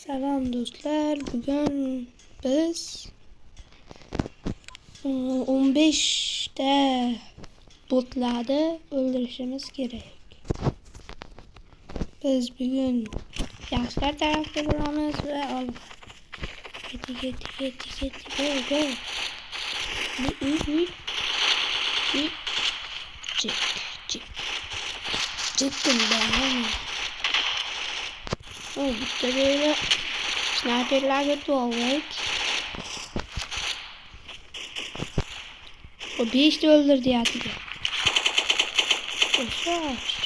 Selam dostlar. Bugün biz 15'te botları öldürüşümüz gerek. Biz bugün yaşlar tarafta buramız ve al. Gitti. Go. Çıktım ben hemen. Bu da böyle sniperler götürüyorlar. O bir işte öldürdü ya diye. Koşar.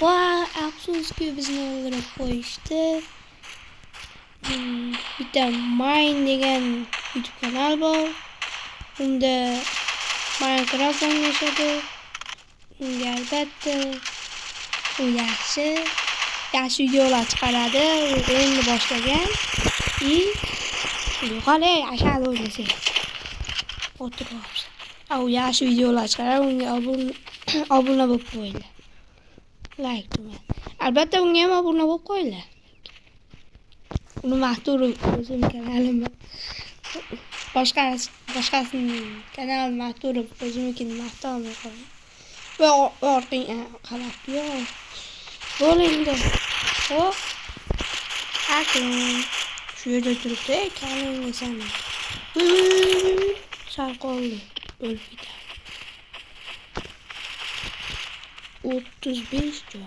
Vay, afsus ki bizni öldürüp koyuştu. Bir de Mine degen YouTube kanal var. Bunda Minecraft oynaşadı. Elbette o yaxshi videolar chiqaradi. Endi boshlagan. Hali yashadi o'ynasa. O'tiribmiz. O yaxshi videolar chiqaradi. Unga obuna bo'lib qo'yinglar. Like qiling. Albatta unga ham obuna bo'lib qo'yinglar. Uni maqturib o'zim kanalim boshqasining kanalini maqturib o'zimnikini maqtolmay qo'ying. Ve orqaga qarab yo'q. Bo'lindi. Hop. Akın. Şu yerda turibdi, kalingni sana. Sal qoldi. O'lib ketadi. 35 jon.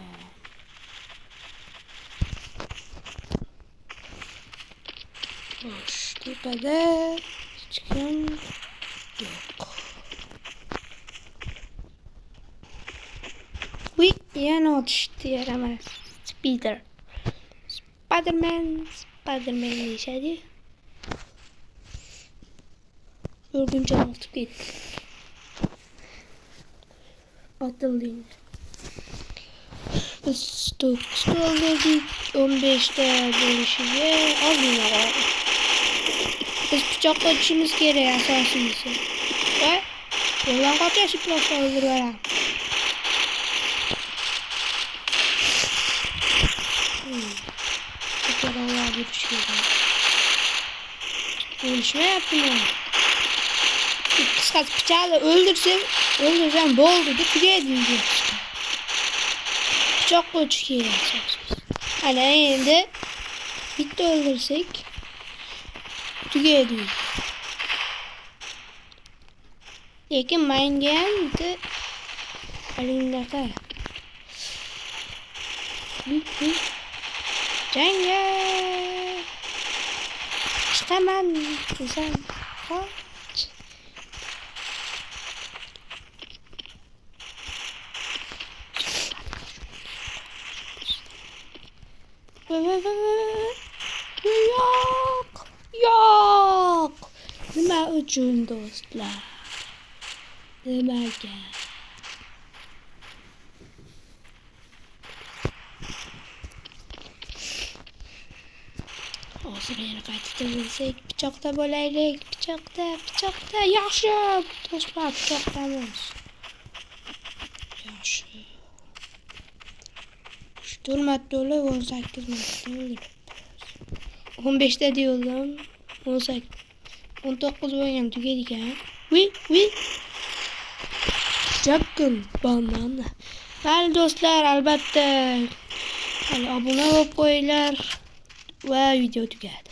Boş. Tepada hech kim yo'q. Yana otishdi, yaramas. Spiderman deyishadi. O'rguncha otib ketdi. Otildi. Biz stoldedik 15'te bo'lishiga ozgina qoldi. Biz pichoqqa tushimiz kerak asosiysi. Va yo'ldan qochib pichoqqa o'ldirib Tekrar görüşürüz. Ölüşme mı? Kıskat bıçağı öldürsem bol dedi. Küreye dinledi. Çok koç ki. Hani şimdi bitti öldürsek tükedi. Lekin menga ham bitta alinglarda. Jangga chiqaman desam qoch. Yo'q. Nima uchun do'stlar? Nimaga? Hozir yana qaytarilsak, pichoqda bo'laylik. Pichoqda yaxshi. Do'stlar, pichoqdamiz. Yaxshi. 4 marta o'lib 18 marta o'ldirib. 15 ta deyildim. 18 19 bo'lgan tugaydigan. Wi. Jakun banana. Mayli do'stlar, albatta obuna bo'lib qo'yinglar. Ve video tugadi.